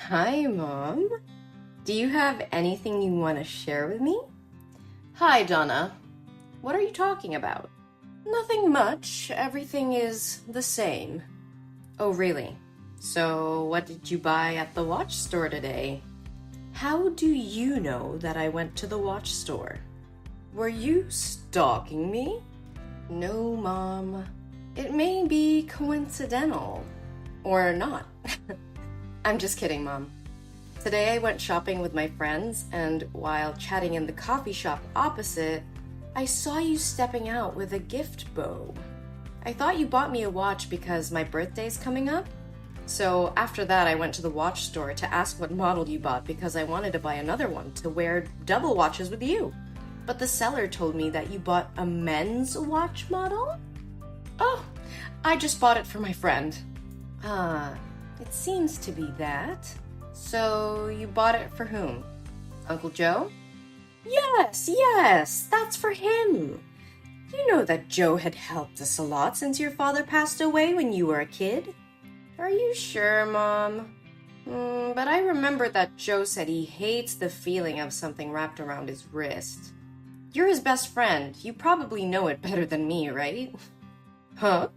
Hi, Mom. Do you have anything you want to share with me? Hi, Donna. What are you talking about? Nothing much. Everything is the same. Oh, really? So, what did you buy at the watch store today? How do you know that I went to the watch store? Were you stalking me? No, Mom. It may be coincidental. Or not. I'm just kidding, Mom. Today I went shopping with my friends, and while chatting in the coffee shop opposite, I saw you stepping out with a gift bow. I thought you bought me a watch because my birthday's coming up. So after that, I went to the watch store to ask what model you bought because I wanted to buy another one to wear double watches with you. But the seller told me that you bought a men's watch model? Oh, I just bought it for my friend. It seems to be that. So you bought it for whom? Uncle Joe? Yes, that's for him. You know that Joe had helped us a lot since your father passed away when you were a kid. Are you sure, Mom? But I remember that Joe said he hates the feeling of something wrapped around his wrist. You're his best friend. You probably know it better than me, right? Huh?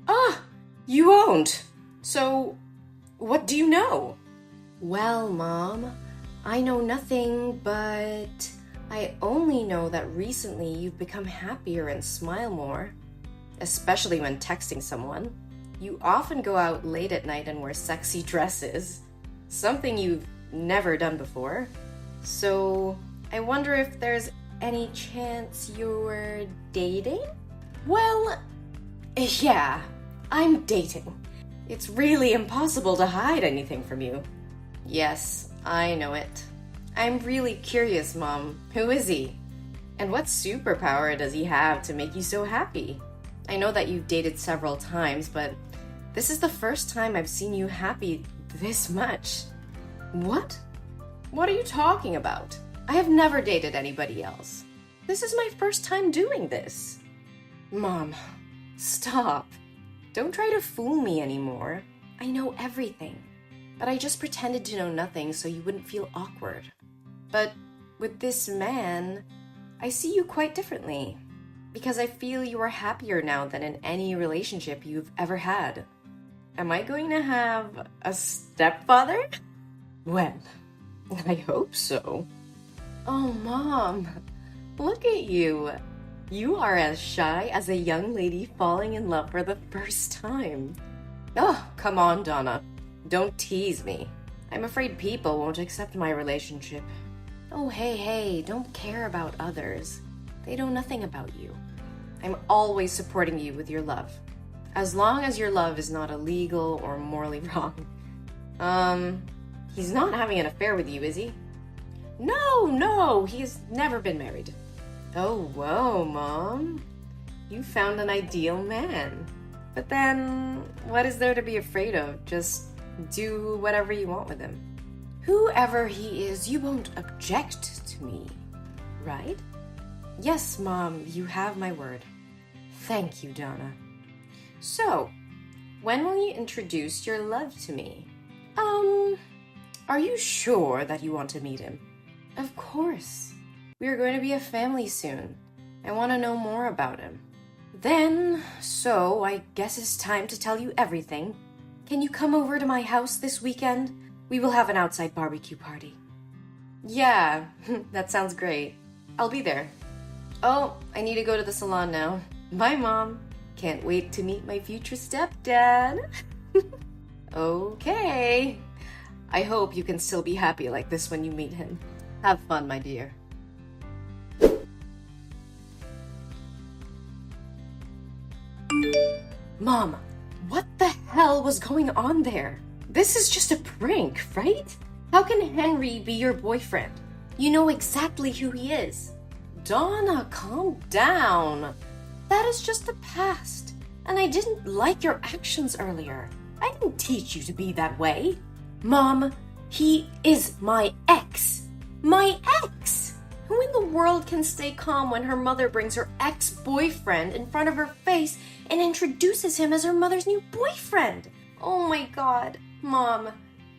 Ah, you won't. So, what do you know? Well, Mom, I know nothing, but I only know that recently you've become happier and smile more, especially when texting someone. You often go out late at night and wear sexy dresses, something you've never done before. So, I wonder if there's any chance you're dating? Well, yeah, I'm dating. It's really impossible to hide anything from you. Yes, I know it. I'm really curious, Mom. Who is he? And what superpower does he have to make you so happy? I know that you've dated several times, but this is the first time I've seen you happy this much. What? What are you talking about? I have never dated anybody else. This is my first time doing this. Mom, stop. Don't try to fool me anymore. I know everything. But I just pretended to know nothing so you wouldn't feel awkward. But with this man, I see you quite differently. Because I feel you are happier now than in any relationship you've ever had. Am I going to have a stepfather? When? I hope so. Oh, Mom, look at you. You are as shy as a young lady falling in love for the first time. Oh, come on, Donna. Don't tease me. I'm afraid people won't accept my relationship. Oh, hey, don't care about others. They know nothing about you. I'm always supporting you with your love. As long as your love is not illegal or morally wrong. He's not having an affair with you, is he? No, he's never been married. Oh, whoa, Mom. You found an ideal man. But then, what is there to be afraid of? Just do whatever you want with him. Whoever he is, you won't object to me, right? Yes, Mom, you have my word. Thank you, Donna. So, when will you introduce your love to me? Are you sure that you want to meet him? Of course. We are going to be a family soon. I want to know more about him. So I guess it's time to tell you everything. Can you come over to my house this weekend? We will have an outside barbecue party. Yeah, that sounds great. I'll be there. Oh, I need to go to the salon now. Bye, Mom. Can't wait to meet my future stepdad. Okay. I hope you can still be happy like this when you meet him. Have fun, my dear. Mom, what the hell was going on there? This is just a prank, right? How can Henry be your boyfriend? You know exactly who he is. Donna, calm down. That is just the past. And I didn't like your actions earlier. I didn't teach you to be that way. Mom, he is my ex. My ex! Who in the world can stay calm when her mother brings her ex-boyfriend in front of her face and introduces him as her mother's new boyfriend? Oh my God, Mom,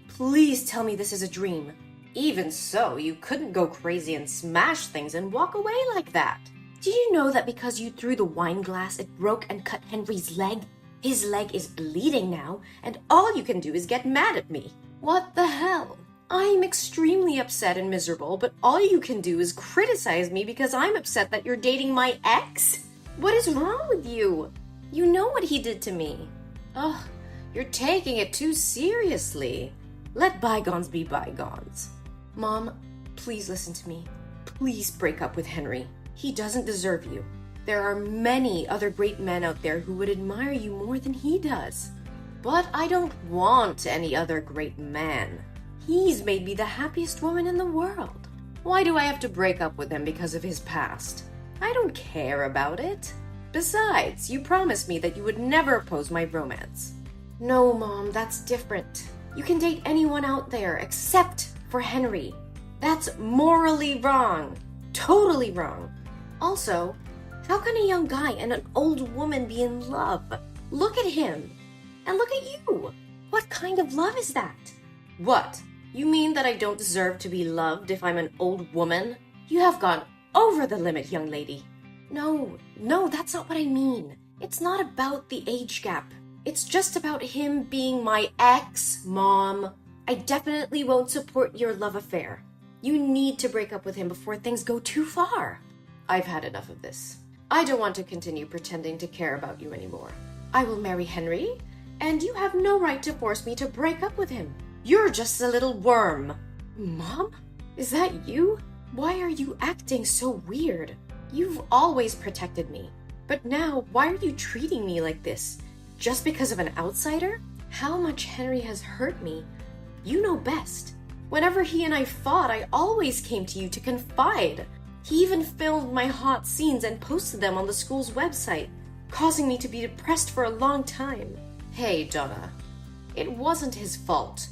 Please tell me this is a dream. Even so, you couldn't go crazy and smash things and walk away like that. Did you know that because you threw the wine glass, it broke and cut Henry's leg? His leg is bleeding now, and all you can do is get mad at me. What the hell? I'm extremely upset and miserable, but all you can do is criticize me because I'm upset that you're dating my ex? What is wrong with you? You know what he did to me. Ugh, you're taking it too seriously. Let bygones be bygones. Mom, please listen to me. Please break up with Henry. He doesn't deserve you. There are many other great men out there who would admire you more than he does. But I don't want any other great man. He's made me the happiest woman in the world. Why do I have to break up with him because of his past? I don't care about it. Besides, you promised me that you would never oppose my romance. No, Mom, that's different. You can date anyone out there except for Henry. That's morally wrong. Totally wrong. Also, how can a young guy and an old woman be in love? Look at him. And look at you. What kind of love is that? What? You mean that I don't deserve to be loved if I'm an old woman? You have gone over the limit, young lady. No, that's not what I mean. It's not about the age gap. It's just about him being my ex, Mom. I definitely won't support your love affair. You need to break up with him before things go too far. I've had enough of this. I don't want to continue pretending to care about you anymore. I will marry Henry, and you have no right to force me to break up with him. You're just a little worm. Mom? Is that you? Why are you acting so weird? You've always protected me. But now, why are you treating me like this? Just because of an outsider? How much Henry has hurt me? You know best. Whenever he and I fought, I always came to you to confide. He even filmed my hot scenes and posted them on the school's website, causing me to be depressed for a long time. Hey, Donna. It wasn't his fault.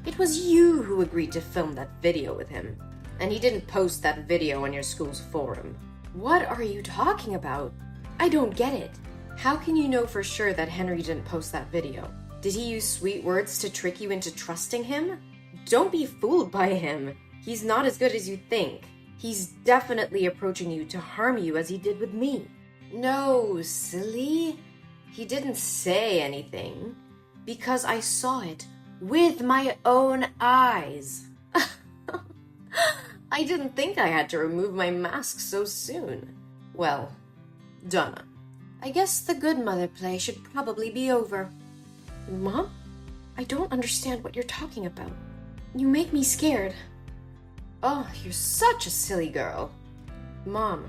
It was you who agreed to film that video with him. And he didn't post that video on your school's forum. What are you talking about? I don't get it. How can you know for sure that Henry didn't post that video? Did he use sweet words to trick you into trusting him? Don't be fooled by him. He's not as good as you think. He's definitely approaching you to harm you as he did with me. No, silly. He didn't say anything because I saw it with my own eyes. I didn't think I had to remove my mask so soon. Well, Donna, I guess the good mother play should probably be over. Mom? I don't understand what you're talking about. You make me scared. Oh, you're such a silly girl. Mom,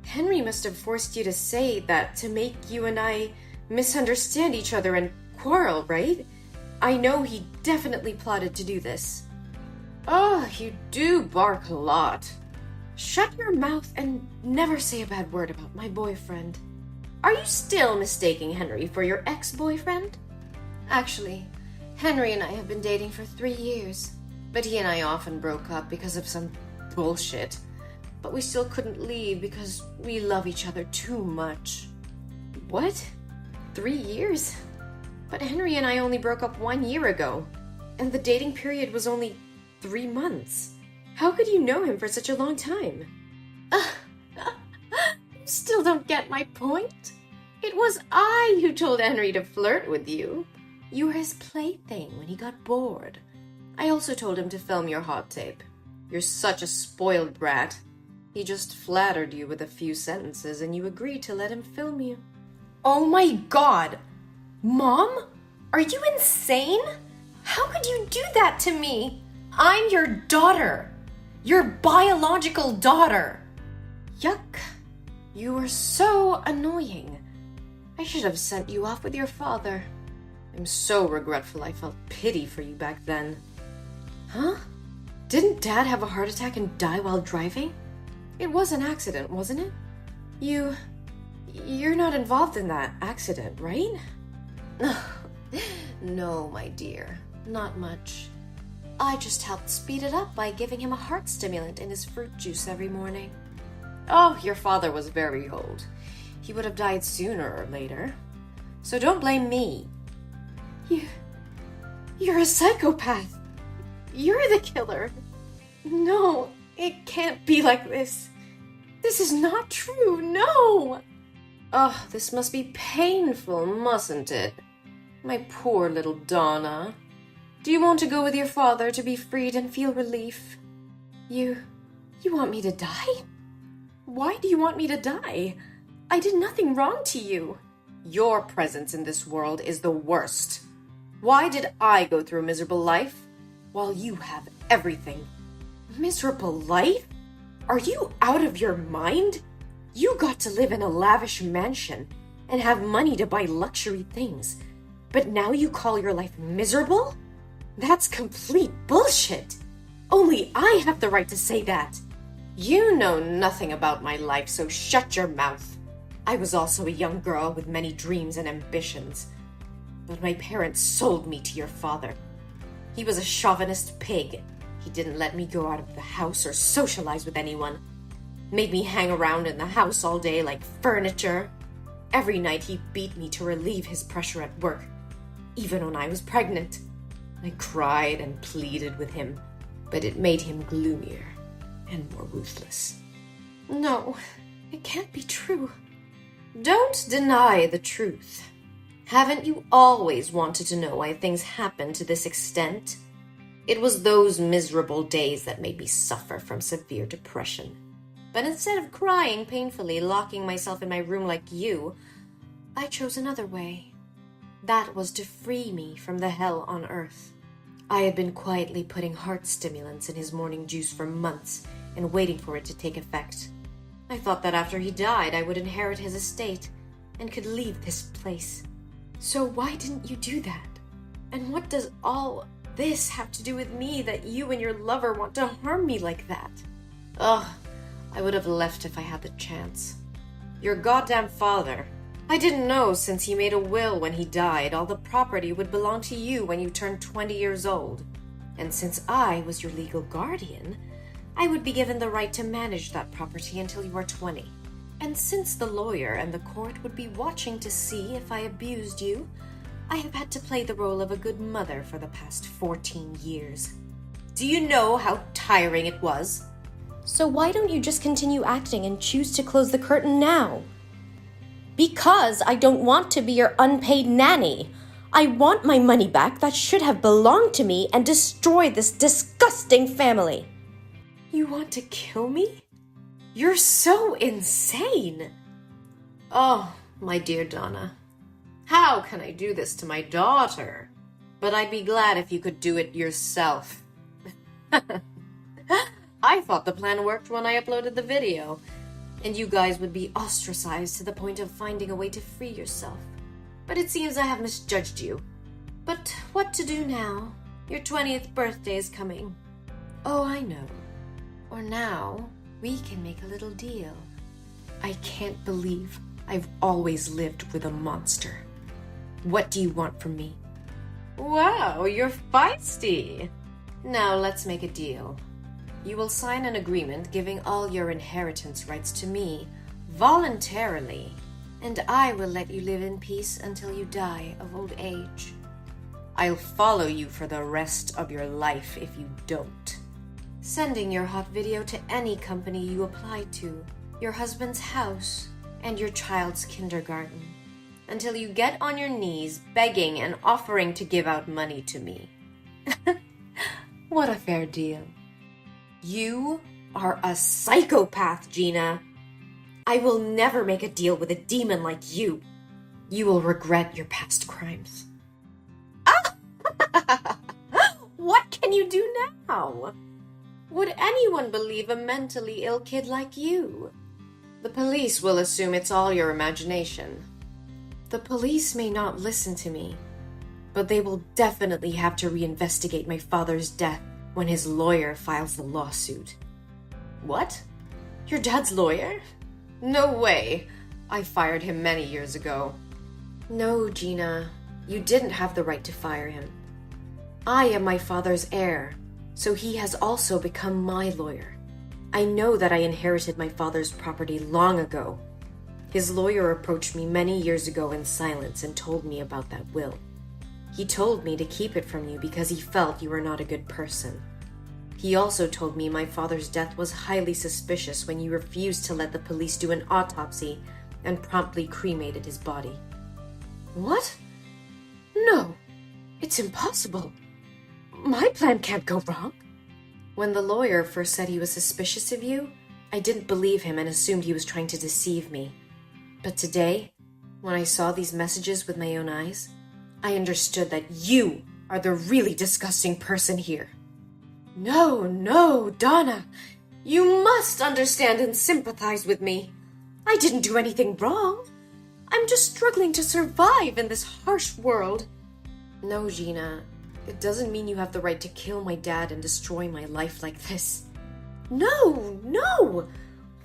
Henry must have forced you to say that to make you and I misunderstand each other and quarrel, right? I know he definitely plotted to do this. Oh, you do bark a lot. Shut your mouth and never say a bad word about my boyfriend. Are you still mistaking Henry for your ex-boyfriend? Actually, Henry and I have been dating for 3 years, but he and I often broke up because of some bullshit. But we still couldn't leave because we love each other too much. What? 3 years? But Henry and I only broke up 1 year ago, and the dating period was only 3 months. How could you know him for such a long time? You still don't get my point? It was I who told Henry to flirt with you. You were his plaything when he got bored. I also told him to film your hot tape. You're such a spoiled brat. He just flattered you with a few sentences and you agreed to let him film you. Oh my God! Mom? Are you insane? How could you do that to me? I'm your daughter. Your biological daughter. Yuck. You were so annoying. I should have sent you off with your father. I'm so regretful I felt pity for you back then. Huh? Didn't Dad have a heart attack and die while driving? It was an accident, wasn't it? You're not involved in that accident, right? No, my dear, not much. I just helped speed it up by giving him a heart stimulant in his fruit juice every morning. Oh, your father was very old. He would have died sooner or later. So don't blame me. You're a psychopath. You're the killer. No, it can't be like this. This is not true, no! Oh, this must be painful, mustn't it? My poor little Donna. Do you want to go with your father to be freed and feel relief? You want me to die? Why do you want me to die? I did nothing wrong to you. Your presence in this world is the worst. Why did I go through a miserable life while you have everything? Miserable life? Are you out of your mind? You got to live in a lavish mansion and have money to buy luxury things, but now you call your life miserable? That's complete bullshit. Only I have the right to say that. You know nothing about my life, so shut your mouth. I was also a young girl with many dreams and ambitions, but my parents sold me to your father. He was a chauvinist pig. He didn't let me go out of the house or socialize with anyone. Made me hang around in the house all day like furniture. Every night he beat me to relieve his pressure at work, even when I was pregnant. I cried and pleaded with him, but it made him gloomier and more ruthless. No, it can't be true. Don't deny the truth. Haven't you always wanted to know why things happen to this extent? It was those miserable days that made me suffer from severe depression. But instead of crying painfully, locking myself in my room like you, I chose another way. That was to free me from the hell on earth. I had been quietly putting heart stimulants in his morning juice for months and waiting for it to take effect. I thought that after he died, I would inherit his estate and could leave this place. So why didn't you do that? And what does all this have to do with me that you and your lover want to harm me like that? Ugh, I would have left if I had the chance. Your goddamn father. I didn't know since he made a will when he died, all the property would belong to you when you turned 20 years old. And since I was your legal guardian, I would be given the right to manage that property until you are 20. And since the lawyer and the court would be watching to see if I abused you, I have had to play the role of a good mother for the past 14 years. Do you know how tiring it was? So why don't you just continue acting and choose to close the curtain now? Because I don't want to be your unpaid nanny. I want my money back that should have belonged to me and destroy this disgusting family. You want to kill me? You're so insane. Oh, my dear Donna. How can I do this to my daughter? But I'd be glad if you could do it yourself. I thought the plan worked when I uploaded the video, and you guys would be ostracized to the point of finding a way to free yourself. But it seems I have misjudged you. But what to do now? Your 20th birthday is coming. Oh, I know. Or now, we can make a little deal. I can't believe I've always lived with a monster. What do you want from me? Wow, you're feisty. Now let's make a deal. You will sign an agreement giving all your inheritance rights to me, voluntarily, and I will let you live in peace until you die of old age. I'll follow you for the rest of your life if you don't. Sending your hot video to any company you apply to, your husband's house, and your child's kindergarten, until you get on your knees begging and offering to give out money to me. What a fair deal. You are a psychopath, Gina. I will never make a deal with a demon like you. You will regret your past crimes. What can you do now? Would anyone believe a mentally ill kid like you? The police will assume it's all your imagination. The police may not listen to me, but they will definitely have to reinvestigate my father's death when his lawyer files the lawsuit. What? Your dad's lawyer? No way. I fired him many years ago. No, Gina. You didn't have the right to fire him. I am my father's heir, so he has also become my lawyer. I know that I inherited my father's property long ago. His lawyer approached me many years ago in silence and told me about that will. He told me to keep it from you because he felt you were not a good person. He also told me my father's death was highly suspicious when you refused to let the police do an autopsy and promptly cremated his body. What? No, it's impossible. My plan can't go wrong. When the lawyer first said he was suspicious of you, I didn't believe him and assumed he was trying to deceive me. But today, when I saw these messages with my own eyes, I understood that you are the really disgusting person here. No, Donna. You must understand and sympathize with me. I didn't do anything wrong. I'm just struggling to survive in this harsh world. No, Gina. It doesn't mean you have the right to kill my dad and destroy my life like this. No!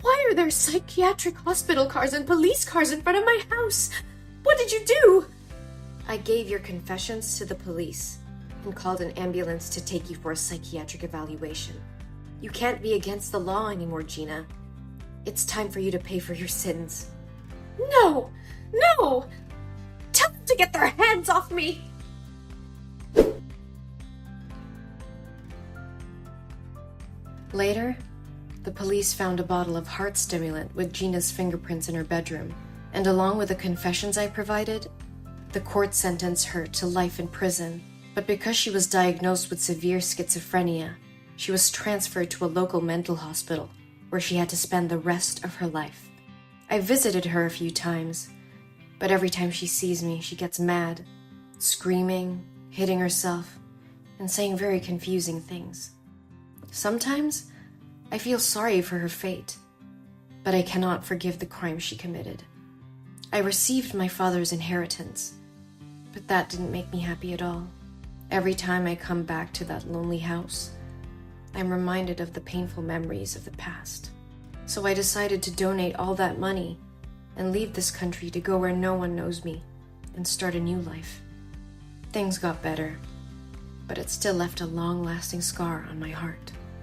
Why are there psychiatric hospital cars and police cars in front of my house? What did you do? I gave your confessions to the police and called an ambulance to take you for a psychiatric evaluation. You can't be against the law anymore, Gina. It's time for you to pay for your sins. No! Tell them to get their hands off me! Later, the police found a bottle of heart stimulant with Gina's fingerprints in her bedroom, and along with the confessions I provided, the court sentenced her to life in prison. But because she was diagnosed with severe schizophrenia, she was transferred to a local mental hospital where she had to spend the rest of her life. I visited her a few times, but every time she sees me, she gets mad, screaming, hitting herself, and saying very confusing things. Sometimes, I feel sorry for her fate, but I cannot forgive the crime she committed. I received my father's inheritance, but that didn't make me happy at all. Every time I come back to that lonely house, I'm reminded of the painful memories of the past. So I decided to donate all that money and leave this country to go where no one knows me and start a new life. Things got better, but it still left a long-lasting scar on my heart.